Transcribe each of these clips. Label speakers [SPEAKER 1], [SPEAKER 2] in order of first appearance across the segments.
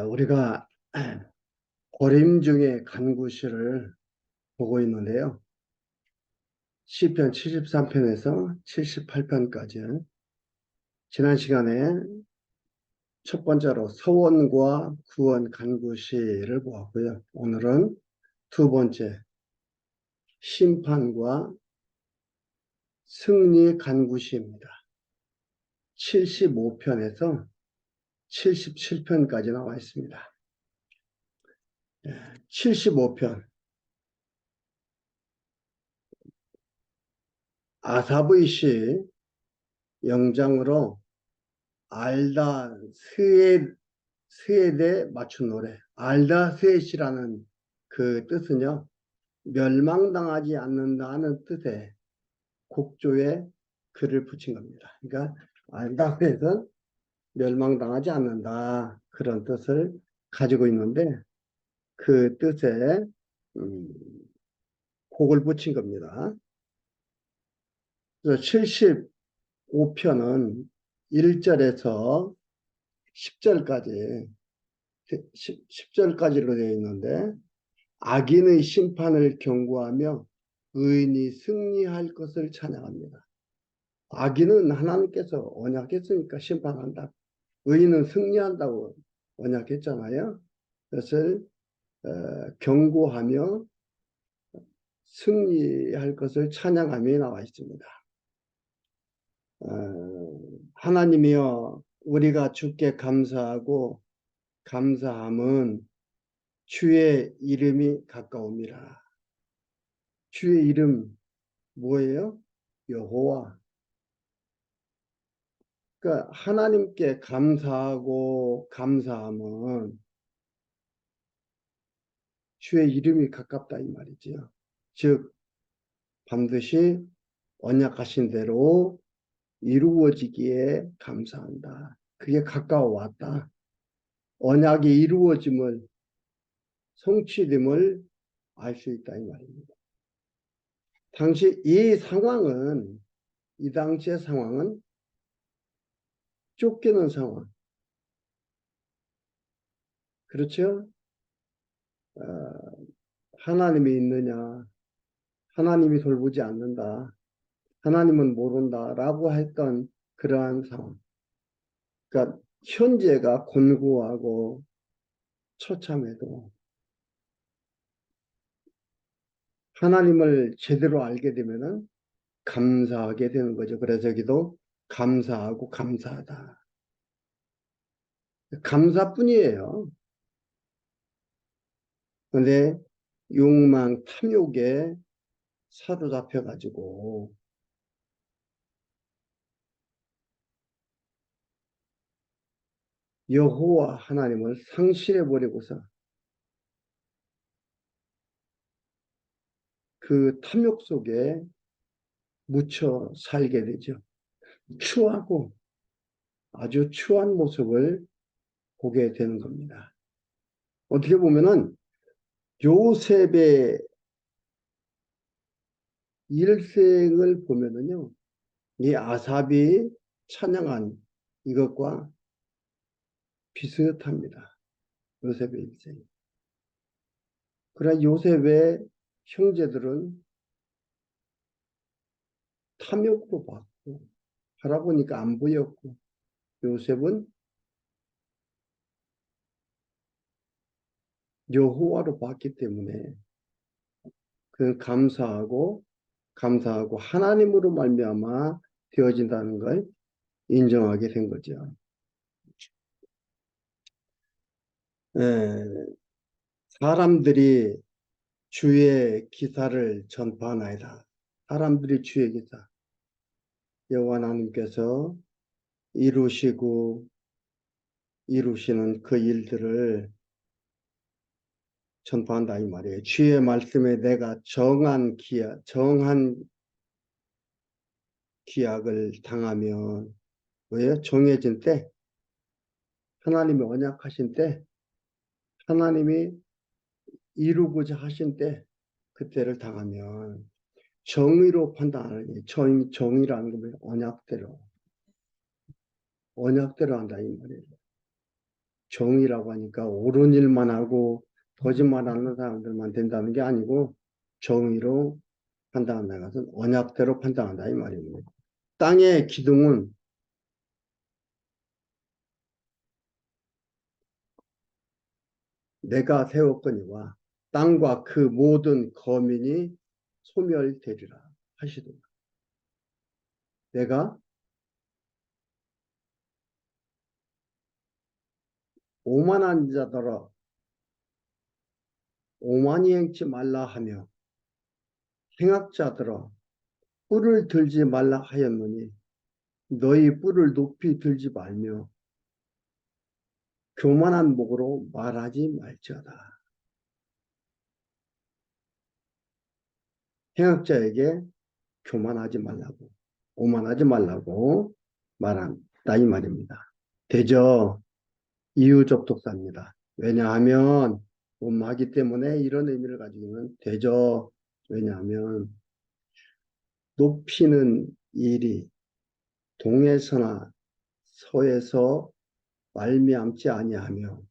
[SPEAKER 1] 우리가 고림 중에 간구시를 보고 있는데요. 시편 73편에서 78편까지 지난 시간에 첫 번째로 서원과 구원 간구시를 보았고요. 오늘은 두 번째 심판과 승리 간구시입니다. 75편에서 77편까지 나와 있습니다. 75편 아사브의 시 영장으로 알다 스웨데 맞춘 노래. 알다 스웨시라는 그 뜻은요, 멸망당하지 않는다는 뜻의 곡조에 글을 붙인 겁니다. 그러니까 알다 스웨는 멸망당하지 않는다, 그런 뜻을 가지고 있는데 그 뜻에 곡을 붙인 겁니다. 그래서 75편은 1절에서 10절까지 10절까지로 되어 있는데, 악인의 심판을 경고하며 의인이 승리할 것을 찬양합니다. 악인은 하나님께서 언약했으니까 심판한다. 의인은 승리한다고 언약했잖아요. 그것을 경고하며 승리할 것을 찬양하며 나와 있습니다. 하나님이여, 우리가 주께 감사하고 감사함은 주의 이름이 가까움이라. 주의 이름 뭐예요? 여호와. 그러니까 하나님께 감사하고 감사함은 주의 이름이 가깝다 이 말이지요. 즉 반드시 언약하신 대로 이루어지기에 감사한다. 그게 가까워왔다. 언약이 이루어짐을, 성취됨을 알 수 있다 이 말입니다. 이 당시의 상황은 쫓기는 상황. 그렇죠? 하나님이 있느냐, 하나님이 돌보지 않는다, 하나님은 모른다 라고 했던 그러한 상황. 그러니까 현재가 곤고하고 처참해도 하나님을 제대로 알게 되면은 감사하게 되는 거죠. 그래서 여기도 감사하고 감사하다. 감사뿐이에요. 근데 욕망, 탐욕에 사로잡혀가지고 여호와 하나님을 상실해버리고서 그 탐욕 속에 묻혀 살게 되죠. 추하고 아주 추한 모습을 보게 되는 겁니다. 어떻게 보면은 요셉의 일생을 보면은요, 이 아삽이 찬양한 이것과 비슷합니다. 요셉의 일생. 그러나 요셉의 형제들은 탐욕도 받고 바라보니까 안 보였고, 요셉은 여호와로 봤기 때문에 그는 감사하고 하나님으로 말미암아 되어진다는 걸 인정하게 된 거죠. 에, 사람들이 주의 기사를 전파하나이다. 사람들이 주의 기사, 여호와 하나님께서 이루시고 이루시는 그 일들을 전파한다 이 말이에요. 주의 말씀에 내가 정한 기약을 당하면, 왜요? 정해진 때, 하나님이 언약하신 때, 하나님이 이루고자 하신 때, 그때를 당하면 정의로 판단하는, 정의라는 건 언약대로 한다 이 말이에요. 정의라고 하니까 옳은 일만 하고 거짓말하는 사람들만 된다는 게 아니고 정의로 판단한다. 것은 언약대로 판단한다 이 말입니다. 땅의 기둥은 내가 세웠거니와 땅과 그 모든 거민이 소멸되리라 하시더라. 내가 오만한 자더러 오만히 행치 말라 하며 행악자더러 뿔을 들지 말라 하였느니 너희 뿔을 높이 들지 말며 교만한 목으로 말하지 말지어다. 행악자에게 교만하지 말라고 오만하지 말라고 말한다 이 말입니다. 대저 이유접속사입니다. 왜냐하면 오마하기 때문에 이런 의미를 가지고 있는 대저 왜냐하면 높이는 일이 동에서나 서에서 말미암지 아니하며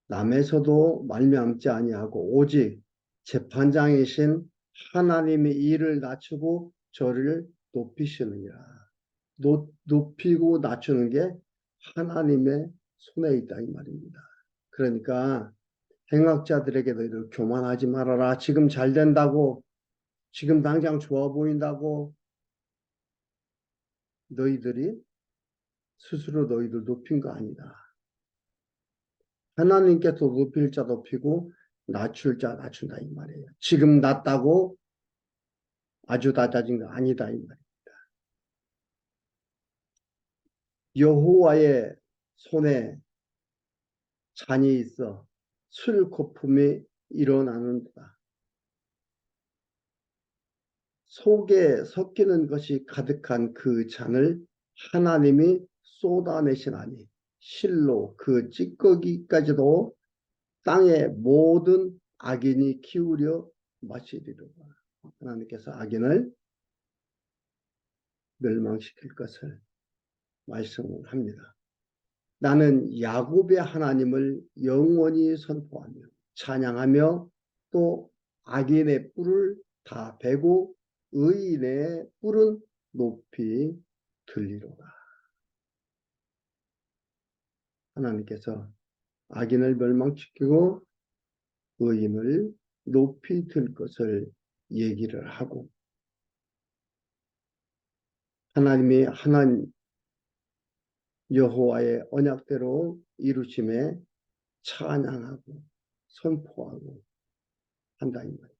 [SPEAKER 1] 남에서도 말미암지 아니하고 오직 재판장이신 하나님이 이를 낮추고 저를 높이시느니라. 높이고 낮추는 게 하나님의 손에 있다 이 말입니다. 그러니까 행악자들에게 너희들 교만하지 말아라. 지금 잘 된다고 지금 당장 좋아 보인다고 너희들이 스스로 너희들 높인 거 아니다. 하나님께서 높일 자 높이고 낮출 자 낮춘다 이 말이에요. 지금 낮다고 아주 낮아진 거 아니다 이 말이에요. 여호와의 손에 잔이 있어 술 거품이 일어나는다. 속에 섞이는 것이 가득한 그 잔을 하나님이 쏟아내시나니 실로 그 찌꺼기까지도 땅의 모든 악인이 기울여 마시리로다. 하나님께서 악인을 멸망시킬 것을 말씀을 합니다. 나는 야곱의 하나님을 영원히 선포하며 찬양하며 또 악인의 뿔을 다 베고 의인의 뿔은 높이 들리로다. 하나님께서 악인을 멸망시키고 의인을 높이 들 것을 얘기를 하고 하나님이 하나님 여호와의 언약대로 이루심에 찬양하고 선포하고 한다 이 말입니다.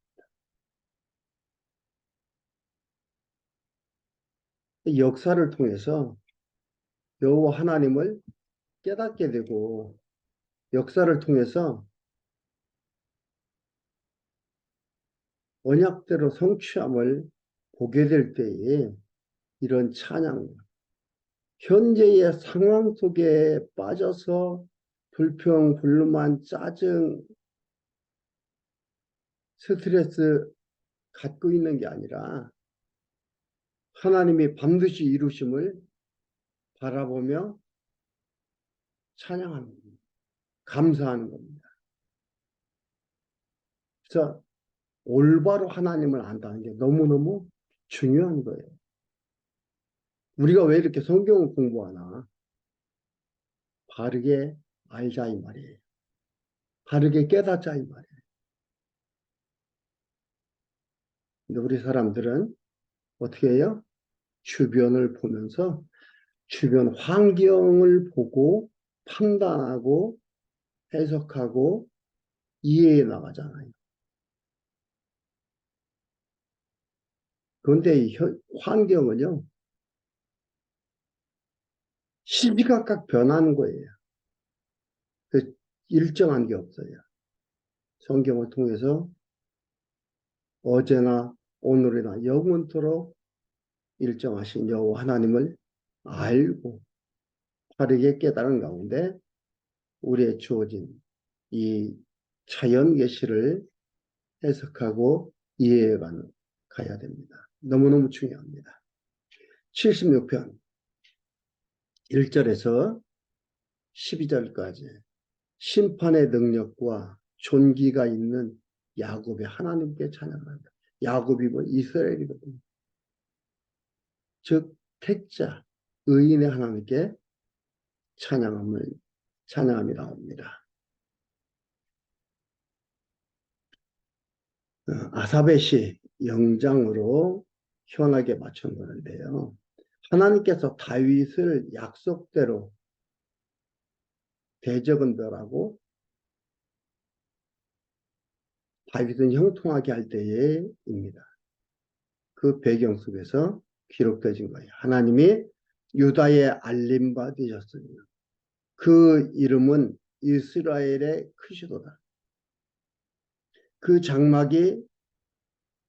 [SPEAKER 1] 역사를 통해서 여호와 하나님을 깨닫게 되고 역사를 통해서 언약대로 성취함을 보게 될 때에 이런 찬양, 현재의 상황 속에 빠져서 불평, 불만, 짜증, 스트레스 갖고 있는 게 아니라 하나님이 반드시 이루심을 바라보며 찬양하는 겁니다. 감사하는 겁니다. 그래서 올바로 하나님을 안다는 게 너무너무 중요한 거예요. 우리가 왜 이렇게 성경을 공부하나? 바르게 알자 이 말이에요. 바르게 깨닫자 이 말이에요. 근데 우리 사람들은 어떻게 해요? 주변을 보면서 주변 환경을 보고 판단하고 해석하고 이해해 나가잖아요. 그런데 이 환경은요, 시시각각 변하는 거예요. 일정한 게 없어요. 성경을 통해서 어제나 오늘이나 영원토록 일정하신 여호와 하나님을 알고 바르게 깨달은 가운데 우리의 주어진 이 자연 계시를 해석하고 이해해가는 가야 됩니다. 너무너무 중요합니다. 76편 1절에서 12절까지 심판의 능력과 존귀가 있는 야곱의 하나님께 찬양한다. 야곱이 뭐 이스라엘이거든요. 즉 택자, 의인의 하나님께 찬양함이 나옵니다. 아사베 시 영장으로 희한하게 맞춰놓는데요. 하나님께서 다윗을 약속대로 대적은별하고 다윗은 형통하게 할 때에입니다. 그 배경 속에서 기록되어진 거예요. 하나님이 유다에 알림바 되셨으니 그 이름은 이스라엘의 크시도다. 그 장막이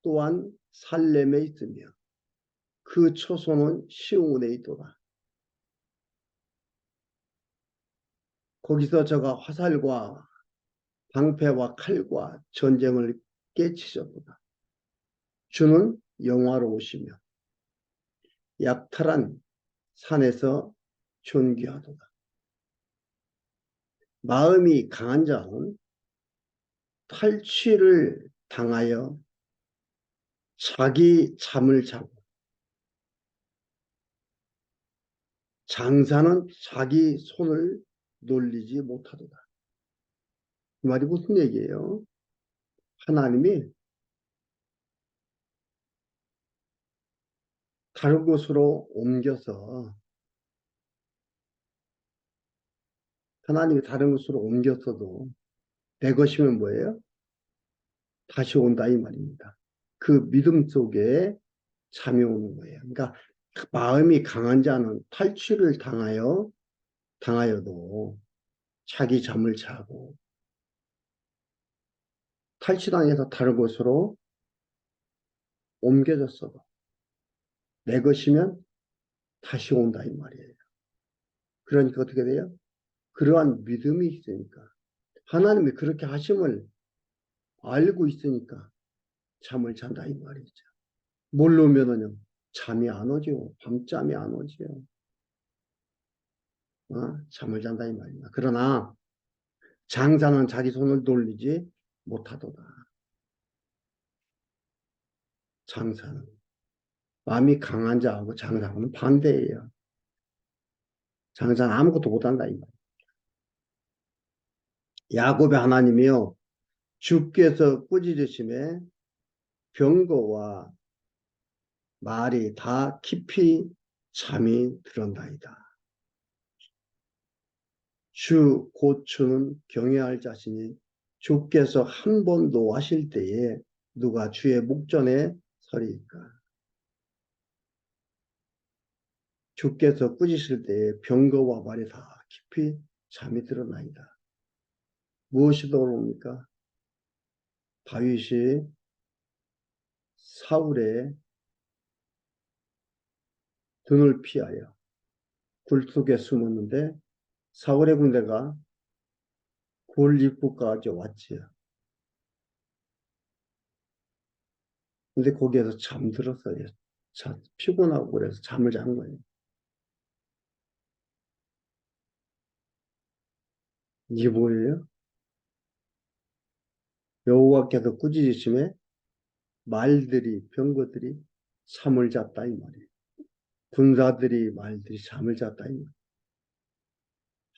[SPEAKER 1] 또한 살렘에 있으며 그 초소는 시온에 있도다. 거기서 저가 화살과 방패와 칼과 전쟁을 깨치셨도다. 주는 영화로우시며 약탈한 산에서 존귀하도다. 마음이 강한 자는 탈취를 당하여 자기 잠을 자고 장사는 자기 손을 놀리지 못하도다. 이 말이 무슨 얘기예요? 하나님이 다른 곳으로 옮겨서 하나님이 다른 곳으로 옮겼어도 내 것이면 뭐예요? 다시 온다 이 말입니다. 그 믿음 속에 잠이 오는 거예요. 그러니까 마음이 강한 자는 탈취를 당하여도 자기 잠을 자고 탈취당해서 다른 곳으로 옮겨졌어도 내 것이면 다시 온다 이 말이에요. 그러니까 어떻게 돼요? 그러한 믿음이 있으니까 하나님이 그렇게 하심을 알고 있으니까 잠을 잔다 이 말이죠. 모르면은요 잠이 안 오죠. 밤잠이 안 오죠. 잠을 잔다 이 말입니다. 그러나 장사는 자기 손을 돌리지 못하도다. 장사는 마음이 강한 자하고 장사는 반대예요. 장사는 아무것도 못한다 이 말. 야곱의 하나님이요 주께서 꾸짖으심에 병거와 말이 다 깊이 잠이 들었나이다. 주 곧 주는 경외할 자신이 주께서 한 번 노하실 때에 누가 주의 목전에 서리이까. 주께서 꾸짖으실 때에 병거와 말이 다 깊이 잠이 들었나이다. 무엇이 떠오릅니까? 다윗이 사울의 등을 피하여 굴 속에 숨었는데 사울의 군대가 굴 입구까지 왔지요. 근데 거기에서 잠들었어요. 피곤하고 그래서 잠을 잔 거예요. 이게 뭐예요? 여호와께서 꾸짖으심에 말들이 병거들이 잠을 잤다 이 말이에요. 말들이 잠을 잤다 이 말이에요.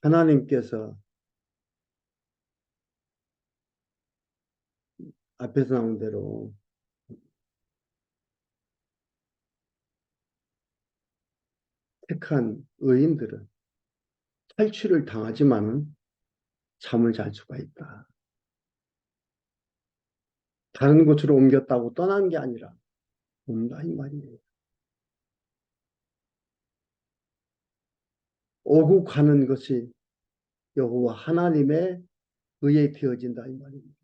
[SPEAKER 1] 하나님께서 앞에서 나온 대로 택한 의인들은 탈취를 당하지만은 잠을 잘 수가 있다. 다른 곳으로 옮겼다고 떠난 게 아니라 온다 이 말이에요. 오고 가는 것이 여호와 하나님의 의에 되어진다 이 말입니다.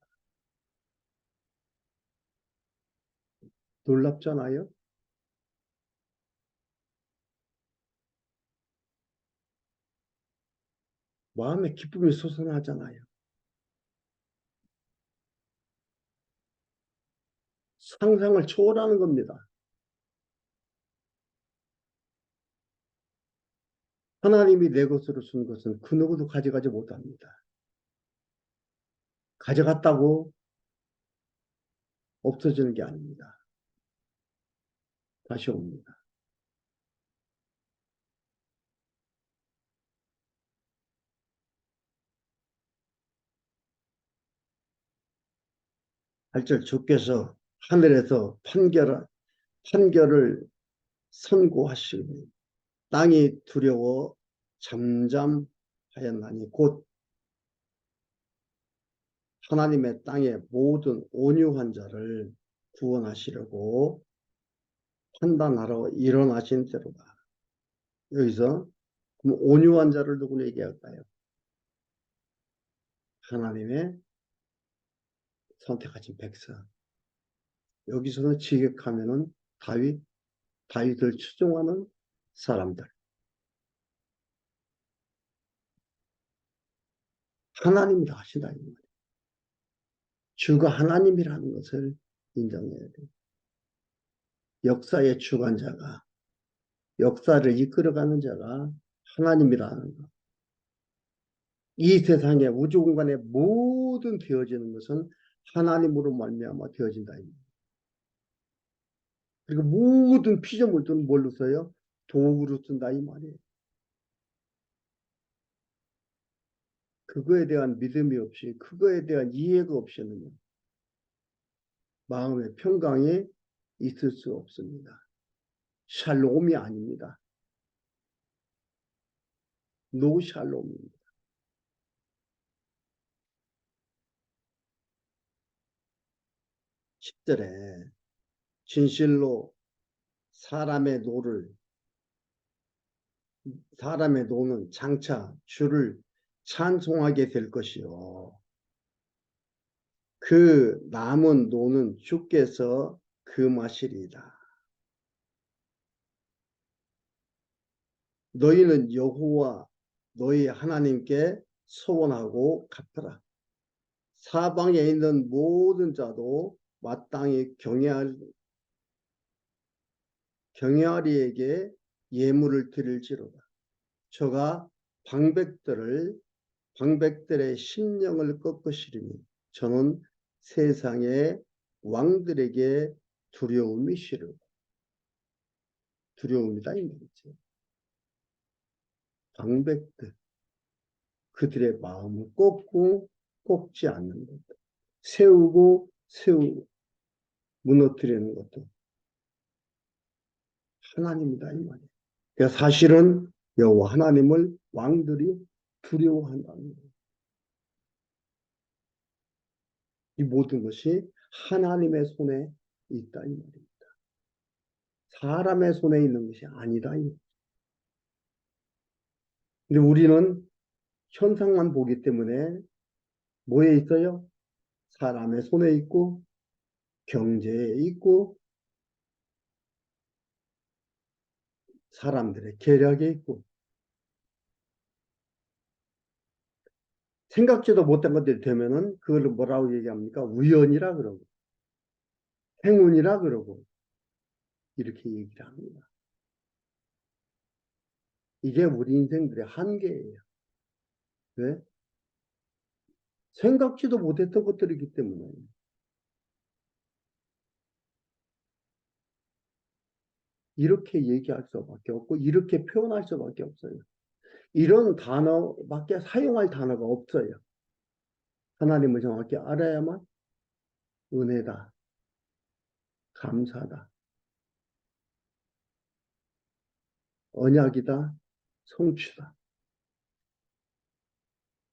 [SPEAKER 1] 놀랍잖아요. 마음에 기쁨이 솟아나잖아요. 상상을 초월하는 겁니다. 하나님이 내 것으로 준 것은 그 누구도 가져가지 못합니다. 가져갔다고 없어지는 게 아닙니다. 다시 옵니다. 팔절 주께서 하늘에서 판결을 선고하시니 땅이 두려워 잠잠하였나니 곧 하나님의 땅의 모든 온유한 자를 구원하시려고 판단하러 일어나신 때로다. 여기서 그럼 온유한 자를 누구로 얘기할까요? 하나님의 선택하신 백성. 여기서는 직역하면은 다윗을 추종하는 사람들. 하나님이 다 하신다 이 말이에요. 주가 하나님이라는 것을 인정해야 돼요. 역사의 주관자가, 역사를 이끌어가는 자가 하나님이라는 것. 이 세상의 우주 공간의 모든 되어지는 것은 하나님으로 말미암아 되어진다. 그리고 모든 피조물들은 뭘로 써요? 도구로 쓴다 이 말이에요. 그거에 대한 믿음이 없이, 그거에 대한 이해가 없이는 마음의 평강이 있을 수 없습니다. 샬롬이 아닙니다. 노 샬롬입니다. 10절에 진실로 사람의 노는 장차 주를 찬송하게 될 것이요. 그 남은 노는 주께서 금하시리이다. 너희는 여호와 너희 하나님께 소원하고 갚으라. 사방에 있는 모든 자도 마땅히 경외하리에게 예물을 드릴지로다. 저가 방백들의 심령을 꺾으시리니 저는 세상의 왕들에게 두려움이다 이 말이죠. 방백들 그들의 마음을 꺾지 않는 것, 세우고 무너뜨리는 것도 하나님이다 이 말이에요. 그러니까 사실은 여호와 하나님을 왕들이 두려워한다는 거예요. 이 모든 것이 하나님의 손에 있다 이 말입니다. 사람의 손에 있는 것이 아니다. 근데 우리는 현상만 보기 때문에 뭐에 있어요? 사람의 손에 있고 경제에 있고 사람들의 계략에 있고 생각지도 못한 것들이 되면은 그걸 뭐라고 얘기합니까? 우연이라 그러고 행운이라 그러고 이렇게 얘기를 합니다. 이게 우리 인생들의 한계예요. 왜? 생각지도 못했던 것들이기 때문에 이렇게 얘기할 수밖에 없고 이렇게 표현할 수밖에 없어요. 이런 단어밖에 사용할 단어가 없어요. 하나님을 정확히 알아야만 은혜다, 감사다, 언약이다, 성취다,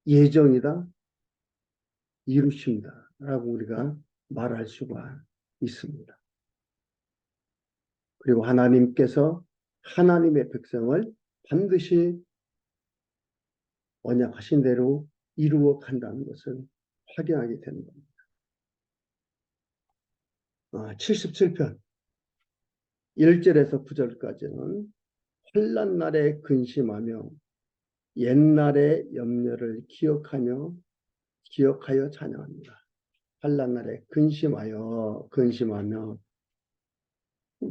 [SPEAKER 1] 예정이다, 이루심이다 라고 우리가 말할 수가 있습니다. 그리고 하나님께서 하나님의 백성을 반드시 언약하신 대로 이루어 간다는 것을 확인하게 되는 겁니다. 77편 1절에서 9절까지는 환난 날에 근심하며 옛날의 염려를 기억하여 찬양합니다. 환난 날에 근심하며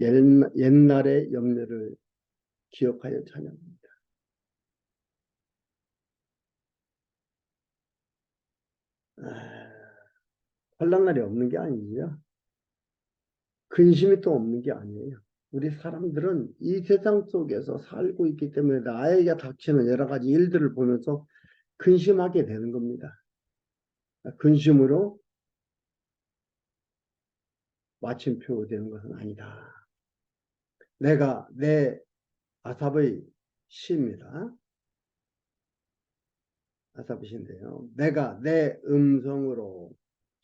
[SPEAKER 1] 옛날의 염려를 기억하여 찬양합니다. 환난 날이 없는 게 아니죠. 근심이 또 없는 게 아니에요. 우리 사람들은 이 세상 속에서 살고 있기 때문에 나에게 닥치는 여러 가지 일들을 보면서 근심하게 되는 겁니다. 근심으로 마침표 되는 것은 아니다. 내가 내 아삽의 시입니다. 아삽의 시인데요. 내가 내 음성으로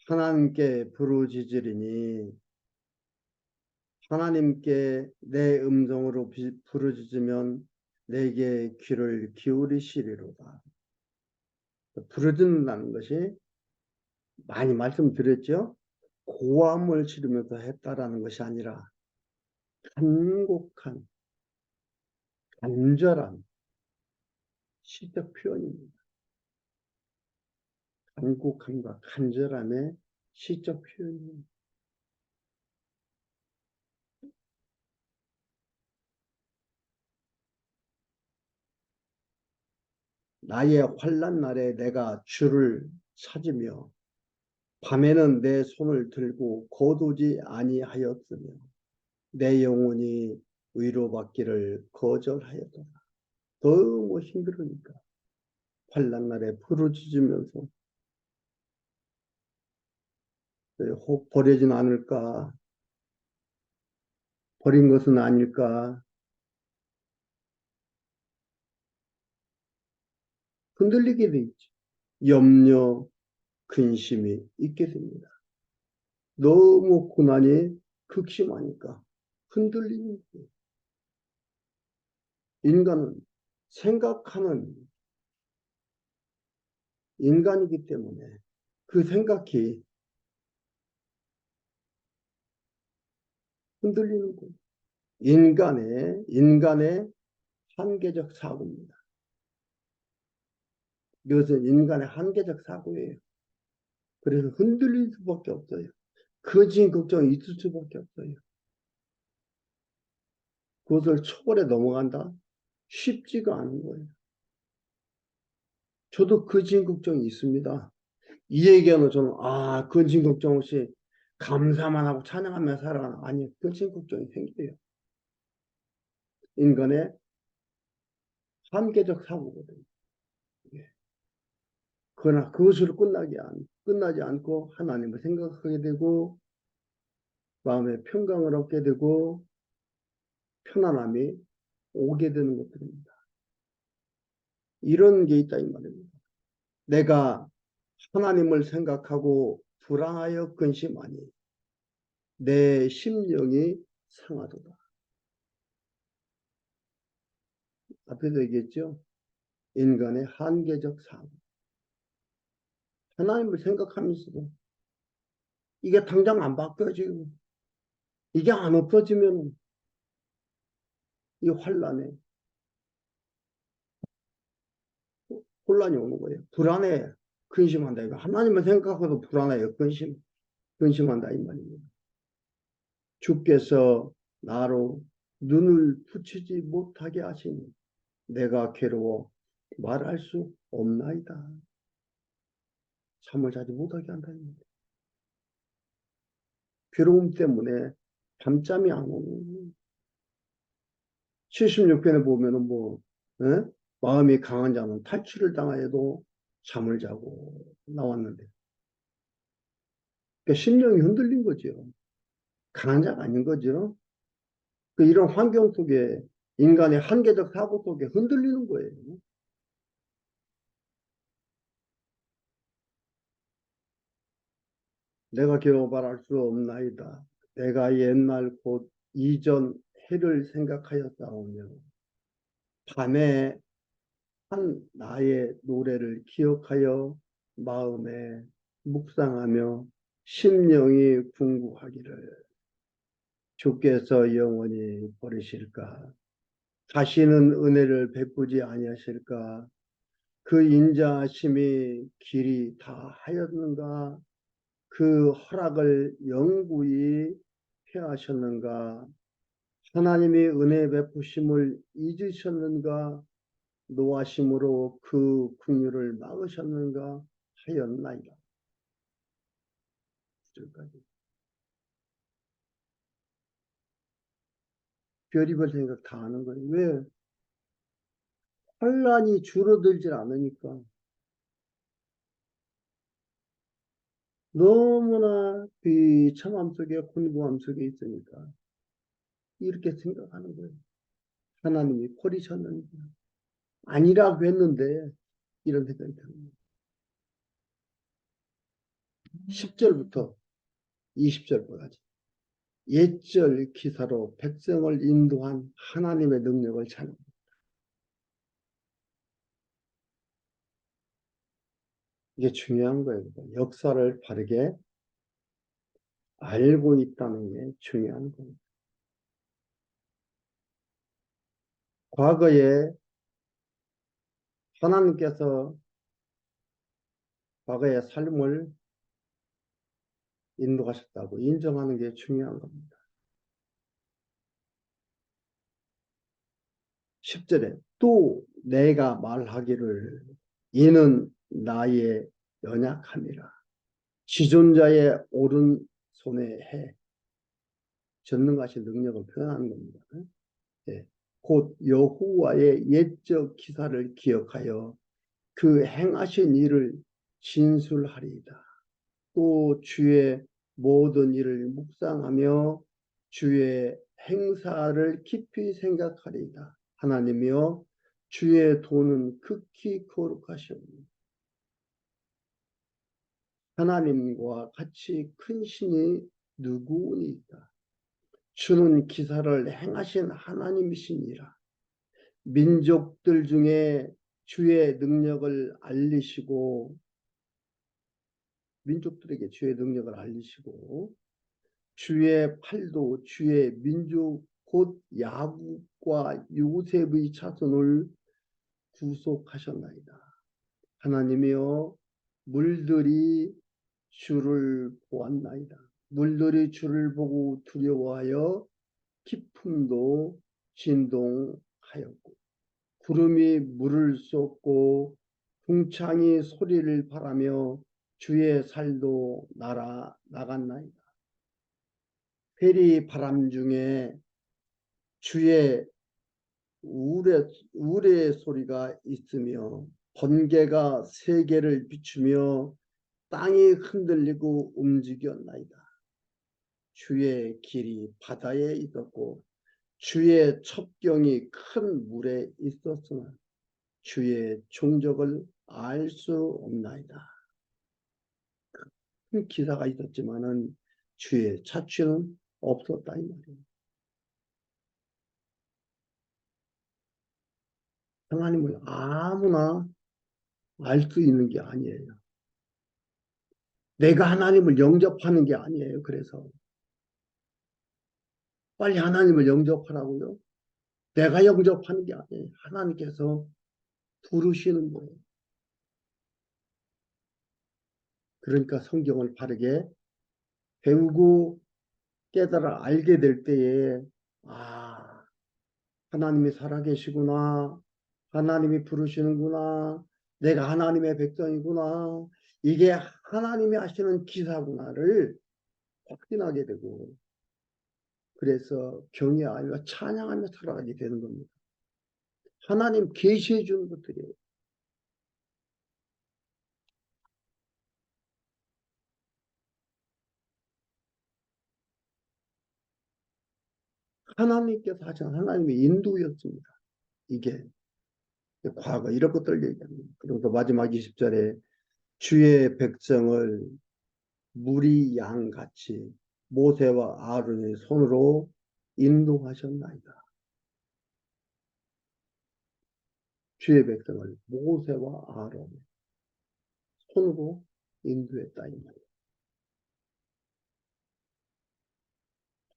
[SPEAKER 1] 하나님께 부르짖으리니 하나님께 내 음성으로 부르짖으면 내게 귀를 기울이시리로다. 부르짖는다는 것이 많이 말씀드렸죠. 고함을 지르면서 했다라는 것이 아니라 간곡한 간절한 시적 표현입니다. 간곡함과 간절함의 시적 표현입니다. 나의 환난 날에 내가 주를 찾으며 밤에는 내 손을 들고 거두지 아니하였으며 내 영혼이 위로받기를 거절하였더라. 너무 힘들으니까 환난 날에 부르짖으면서 혹 버려진 않을까, 버린 것은 아닐까, 흔들리게 돼 있죠. 염려, 근심이 있게 됩니다. 너무 고난이 극심하니까 흔들리는 거예요. 인간은 생각하는 인간이기 때문에 그 생각이 흔들리는 거예요. 인간의 한계적 사고입니다. 이것은 인간의 한계적 사고예요. 그래서 흔들릴 수밖에 없어요. 거진 걱정이 있을 수밖에 없어요. 그것을 초월해 넘어간다? 쉽지가 않은 거예요. 저도 거진 걱정이 있습니다. 이 얘기하면 저는 근심 걱정 없이 감사만 하고 찬양하며 살아가는 아니 근심 걱정이 생겨요. 인간의 한계적 사고거든요. 예. 그러나 그것으로 끝나지 않고 하나님을 생각하게 되고 마음의 평강을 얻게 되고 편안함이 오게 되는 것들입니다. 이런 게 있다 이 말입니다. 내가 하나님을 생각하고 불안하여 근심하니 내 심령이 상하도다. 앞에도 얘기했죠. 인간의 한계적 삶. 하나님을 생각하면서도 이게 당장 안 바뀌어지고 이게 안 없어지면 이 환란에 혼란이 오는 거예요. 불안해, 근심한다. 이거 하나님을 생각하고도 불안해요. 근심한다 이 말입니다. 주께서 나로 눈을 붙이지 못하게 하시니 내가 괴로워 말할 수 없나이다. 잠을 자지 못하게 한다입니다. 괴로움 때문에 밤잠이 안 오는 76편에 보면은 에? 마음이 강한 자는 탈취를 당하여도 잠을 자고 나왔는데 그러니까 심령이 흔들린 거죠. 강한 자가 아닌 거죠. 이런 환경 속에 인간의 한계적 사고 속에 흔들리는 거예요. 내가 괴로워할 수 없나이다. 내가 옛날 곧 이전 해를 생각하였사오며 밤에 한 나의 노래를 기억하여 마음에 묵상하며 심령이 궁구하기를 주께서 영원히 버리실까? 다시는 은혜를 베푸지 아니하실까? 그 인자하심이 길이 다 하였는가? 그 허락을 영구히 폐하셨는가? 하나님이 은혜 베푸심을 잊으셨는가? 노하심으로 그 긍휼을 막으셨는가 하였나이다. 20절까지. 별의별 생각 다 하는 거예요. 왜? 환란이 줄어들질 않으니까. 너무나 비참함 속에 곤고함 속에 있으니까 이렇게 생각하는 거예요. 하나님이 버리셨는지 아니라고 했는데 이런 생각이 드는 거예요. 10절부터 20절까지 옛절 기사로 백성을 인도한 하나님의 능력을 찬양. 이게 중요한 거예요. 역사를 바르게 알고 있다는 게 중요한 거예요. 과거에 하나님께서 과거의 삶을 인도하셨다고 인정하는 게 중요한 겁니다. 10절에 또 내가 말하기를 이는 나의 연약함이라. 지존자의 오른손에 해 전능하신 능력을 표현하는 겁니다. 예. 곧 여호와의 옛적 기사를 기억하여 그 행하신 일을 진술하리이다. 또 주의 모든 일을 묵상하며 주의 행사를 깊이 생각하리이다. 하나님이여 주의 도는 극히 거룩하시옵니다. 하나님과 같이 큰 신이 누구니까? 주는 기사를 행하신 하나님이시니라. 민족들 중에 주의 능력을 알리시고 민족들에게 주의 능력을 알리시고 주의 팔도 주의 민족 곧 야곱과 요셉의 자손을 구속하셨나이다. 하나님이여 물들이 주를 보았나이다. 물들이 주를 보고 두려워하여 기품도 진동하였고 구름이 물을 쏟고 궁창이 소리를 바라며 주의 살도 나갔나이다. 회리 바람 중에 주의 우레 소리가 있으며 번개가 세계를 비추며 땅이 흔들리고 움직였나이다. 주의 길이 바다에 있었고 주의 첩경이 큰 물에 있었으나 주의 종적을 알 수 없나이다. 큰 기사가 있었지만은 주의 자취는 없었다 이 말이에요. 하나님을 아무나 알 수 있는 게 아니에요. 내가 하나님을 영접하는 게 아니에요. 그래서 빨리 하나님을 영접하라고요. 내가 영접하는 게 아니에요. 하나님께서 부르시는 거예요. 그러니까 성경을 바르게 배우고 깨달아 알게 될 때에 아, 하나님이 살아계시구나. 하나님이 부르시는구나. 내가 하나님의 백성이구나. 이게 하나님이 하시는 기사구나를 확신하게 되고 그래서 경외하며 찬양하며 살아가게 되는 겁니다. 하나님 계시해 주는 것들이에요. 하나님께서 하신 하나님의 인도였습니다. 이게 과거 이런 것들 얘기합니다. 그리고 마지막 20절에 주의 백성을 무리 양같이 모세와 아론의 손으로 인도하셨나이다. 주의 백성을 모세와 아론의 손으로 인도했다 이 말이에요.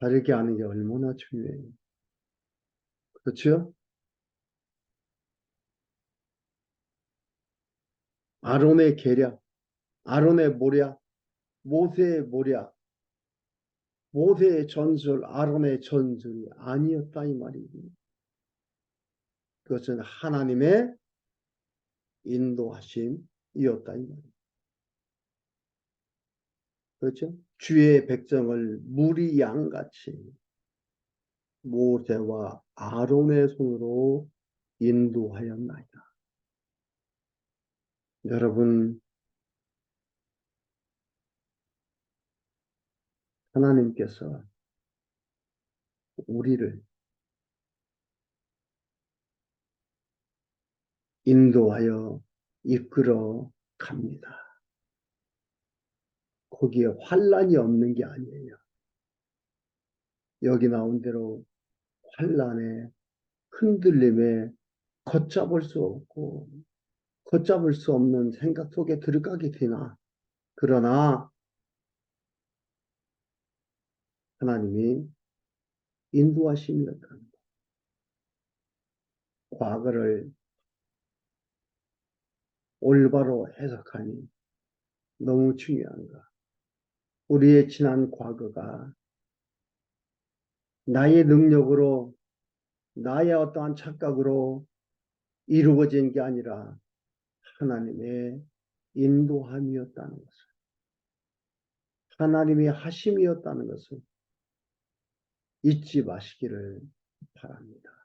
[SPEAKER 1] 다르게 하는 게 얼마나 중요해요. 그렇죠? 아론의 계략, 아론의 모략, 모세의 모략, 모세의 전술, 아론의 전술이 아니었다 이 말이에요. 그것은 하나님의 인도하심이었다 이 말이에요. 그렇죠? 주의 백성을 무리 양같이 모세와 아론의 손으로 인도하였나이다. 여러분, 하나님께서 우리를 인도하여 이끌어 갑니다. 거기에 환란이 없는 게 아니에요. 여기 나온 대로 환란에 흔들림에 걷잡을 수 없고 걷잡을 수 없는 생각 속에 들어가게 되나. 그러나 하나님이 인도하심이었다. 과거를 올바로 해석하니 너무 중요한가. 우리의 지난 과거가 나의 능력으로 나의 어떠한 착각으로 이루어진 게 아니라 하나님의 인도함이었다는 것을, 하나님의 하심이었다는 것을 잊지 마시기를 바랍니다.